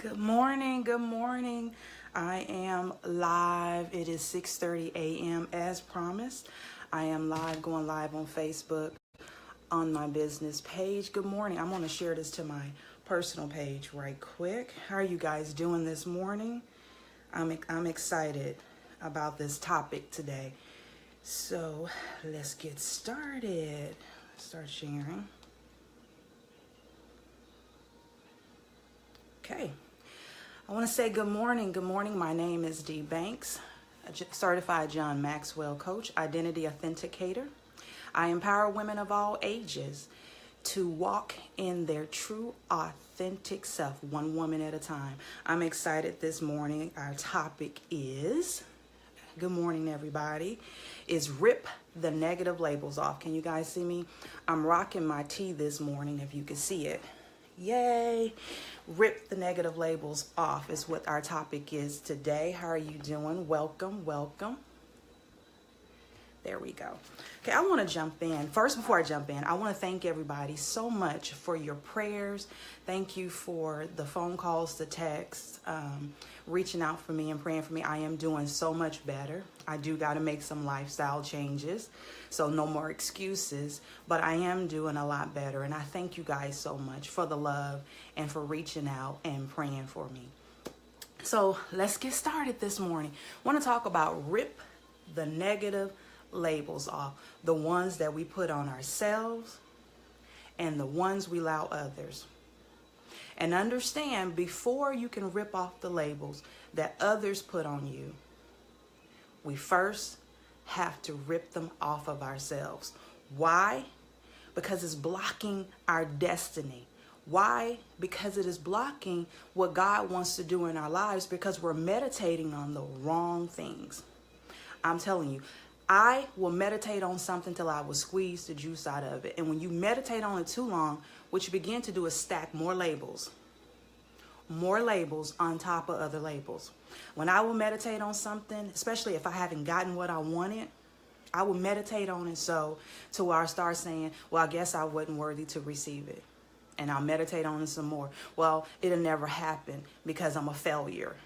Good morning. Good morning. I am live. It is 6:30 a.m. as promised. I am live, going live on Facebook on my business page. Good morning. I'm going to share this to my personal page right quick. How are you guys doing this morning? I'm excited about this topic today. So let's get started. Start sharing. Okay. I want to say good morning. Good morning. My name is DBanks, a certified John Maxwell coach, identity authenticator. I empower women of all ages to walk in their true, authentic self, one woman at a time. I'm excited this morning. Our topic is, good morning, everybody, is rip the negative labels off. Can you guys see me? I'm rocking my tee this morning, if you can see it. Yay! Rip the negative labels off is what our topic is today. How are you doing? Welcome, welcome. There we go. Okay, I want to jump in. First, before I jump in, I want to thank everybody so much for your prayers. Thank you for the phone calls, the texts, reaching out for me and praying for me. I am doing so much better. I do got to make some lifestyle changes, so no more excuses, but I am doing a lot better. And I thank you guys so much for the love and for reaching out and praying for me. So let's get started this morning. I want to talk about rip the negative labels off, the ones that we put on ourselves and the ones we allow others. And understand, before you can rip off the labels that others put on you, we first have to rip them off of ourselves. Why? Because it's blocking our destiny. Why? Because it is blocking what God wants to do in our lives, because we're meditating on the wrong things. I'm telling you, I will meditate on something till I will squeeze the juice out of it. And when you meditate on it too long, what you begin to do is stack more labels on top of other labels. When I will meditate on something, especially if I haven't gotten what I wanted, I will meditate on it so to where I start saying, well, I guess I wasn't worthy to receive it. And I'll meditate on it some more. Well, it'll never happen because I'm a failure.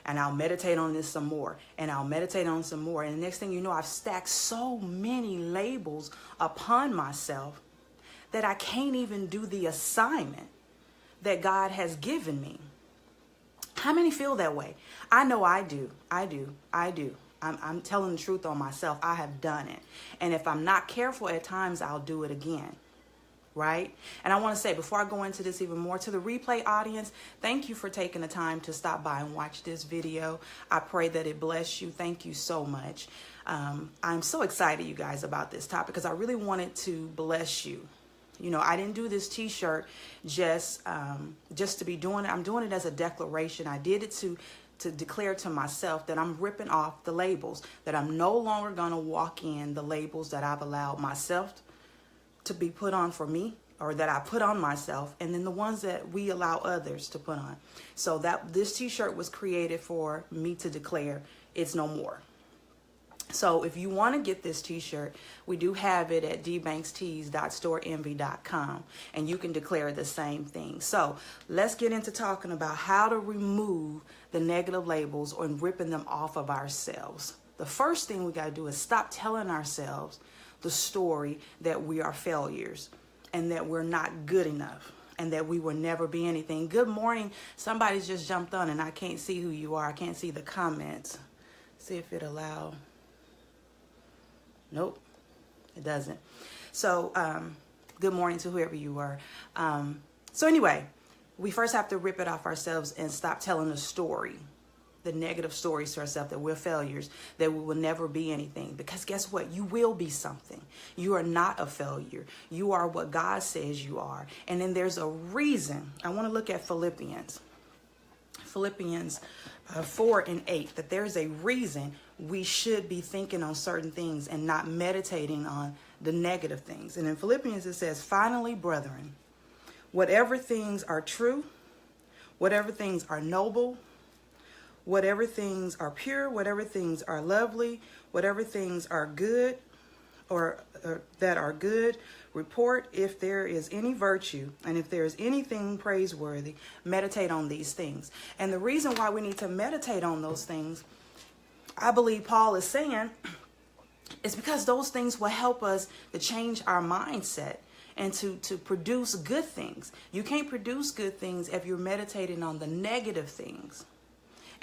And I'll meditate on this some more, and I'll meditate on some more. And the next thing you know, I've stacked so many labels upon myself that I can't even do the assignment that God has given me. How many feel that way? I know I do. I'm telling the truth on myself. I have done it. And if I'm not careful at times, I'll do it again. Right? And I want to say, before I go into this even more, to the replay audience, thank you for taking the time to stop by and watch this video. I pray that it bless you. Thank you so much. I'm so excited, you guys, about this topic because I really wanted to bless you. You know, I didn't do this t-shirt just to be doing it. I'm doing it as a declaration. I did it to declare to myself that I'm ripping off the labels, that I'm no longer going to walk in the labels that I've allowed myself to be put on for me, or that I put on myself, and then the ones that we allow others to put on. So that this t-shirt was created for me to declare it's no more. So if you want to get this t-shirt, we do have it at dbankstees.storeenvy.com, and you can declare the same thing. So let's get into talking about how to remove the negative labels or ripping them off of ourselves. The first thing we got to do is stop telling ourselves the story that we are failures and that we're not good enough and that we will never be anything. Good morning. Somebody's just jumped on and I can't see who you are. I can't see the comments. See if it allow. Nope, it doesn't. So good morning to whoever you are. So anyway, we first have to rip it off ourselves and stop telling the story, the negative stories to ourselves that we're failures, that we will never be anything. Because guess what? You will be something. You are not a failure. You are what God says you are. And then there's a reason. I want to look at Philippians 4:8, that there's a reason we should be thinking on certain things and not meditating on the negative things. And in Philippians it says, finally, brethren, whatever things are true, whatever things are noble, whatever things are pure, whatever things are lovely, whatever things are good or that are good report. If there is any virtue and if there is anything praiseworthy, meditate on these things. And the reason why we need to meditate on those things, I believe Paul is saying, is because those things will help us to change our mindset and to produce good things. You can't produce good things if you're meditating on the negative things.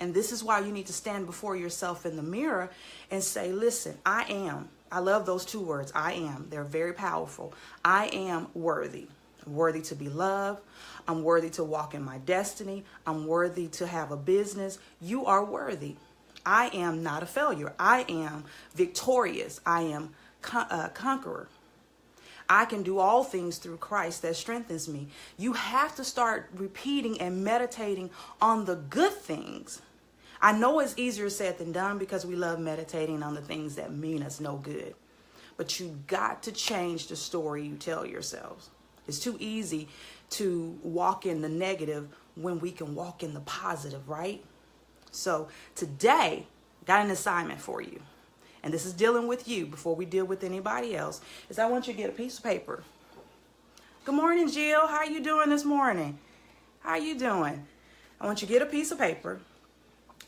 And this is why you need to stand before yourself in the mirror and say, listen, I am. I love those two words, I am. They're very powerful. I am worthy. I'm worthy to be loved. I'm worthy to walk in my destiny. I'm worthy to have a business. You are worthy. I am not a failure. I am victorious. I am a conqueror. I can do all things through Christ that strengthens me. You have to start repeating and meditating on the good things. I know it's easier said than done because we love meditating on the things that mean us no good. But you got to change the story you tell yourselves. It's too easy to walk in the negative when we can walk in the positive, right? So today, got an assignment for you. And this is dealing with you before we deal with anybody else. Is I want you to get a piece of paper. Good morning, Jill. How are you doing this morning? How are you doing? I want you to get a piece of paper.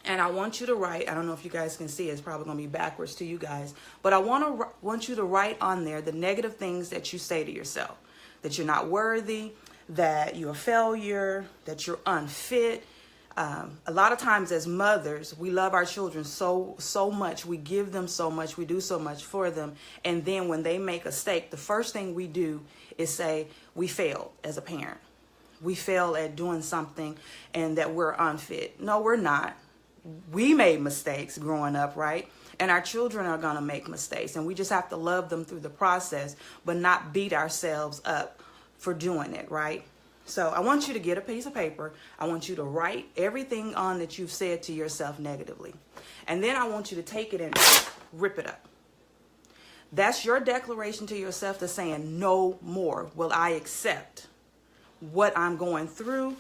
And I want you to write, I don't know if you guys can see, it's probably going to be backwards to you guys, but I want you to write on there the negative things that you say to yourself. That you're not worthy, that you're a failure, that you're unfit. A lot of times as mothers, we love our children so much. We give them so much. We do so much for them. And then when they make a mistake, the first thing we do is say, we failed as a parent. We failed at doing something and that we're unfit. No, we're not. We made mistakes growing up, right? And our children are going to make mistakes. And we just have to love them through the process, but not beat ourselves up for doing it, right? So I want you to get a piece of paper. I want you to write everything on that you've said to yourself negatively. And then I want you to take it and rip it up. That's your declaration to yourself to saying, no more will I accept what I'm going through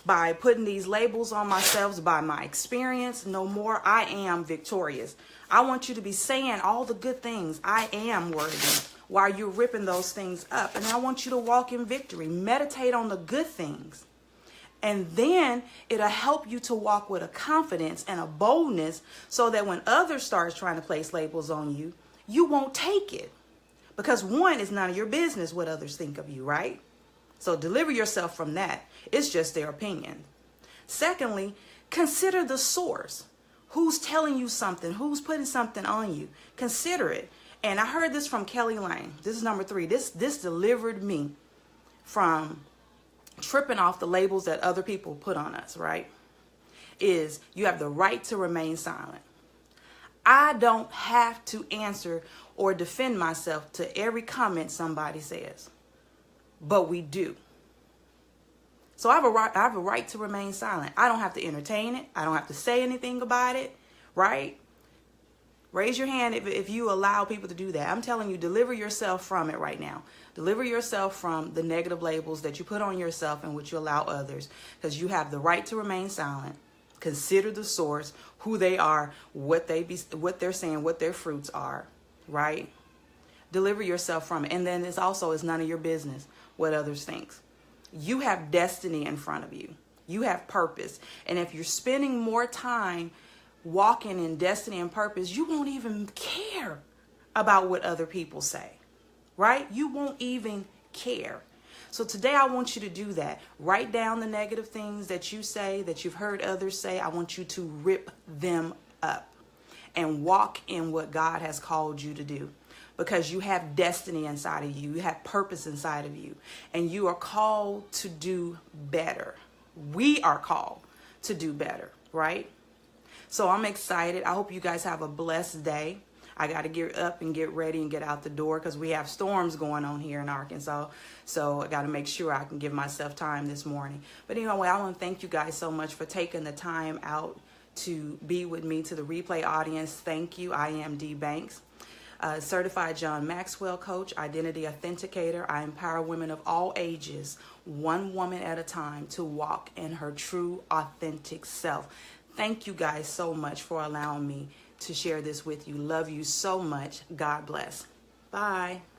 by putting these labels on myself, by my experience. No more. I am victorious. I want you to be saying all the good things. I am worthy while you're ripping those things up. And I want you to walk in victory. Meditate on the good things. And then it'll help you to walk with a confidence and a boldness so that when others start trying to place labels on you, you won't take it. Because one, it's none of your business what others think of you, right? So deliver yourself from that. It's just their opinion. Secondly, consider the source. Who's telling you something? Who's putting something on you? Consider it. And I heard this from Kelly Lane. This is number 3. This delivered me from tripping off the labels that other people put on us, right? Is you have the right to remain silent. I don't have to answer or defend myself to every comment somebody says. But we do. So I have a right to remain silent. I don't have to entertain it. I don't have to say anything about it, right? Raise your hand if you allow people to do that. I'm telling you, deliver yourself from it right now. Deliver yourself from the negative labels that you put on yourself and which you allow others, because you have the right to remain silent. Consider the source, who they are, what they're saying, what their fruits are, right? Deliver yourself from it. And then it's none of your business what others think. You have destiny in front of you. You have purpose. And if you're spending more time walking in destiny and purpose, you won't even care about what other people say, right? You won't even care. So today I want you to do that. Write down the negative things that you say, that you've heard others say. I want you to rip them up and walk in what God has called you to do. Because you have destiny inside of you. You have purpose inside of you. And you are called to do better. We are called to do better, right? So I'm excited. I hope you guys have a blessed day. I got to get up and get ready and get out the door because we have storms going on here in Arkansas. So I got to make sure I can give myself time this morning. But anyway, I want to thank you guys so much for taking the time out to be with me. To the replay audience, thank you. I am DBanks. Certified John Maxwell coach, identity authenticator. I empower women of all ages, one woman at a time, to walk in her true, authentic self. Thank you guys so much for allowing me to share this with you. Love you so much. God bless. Bye.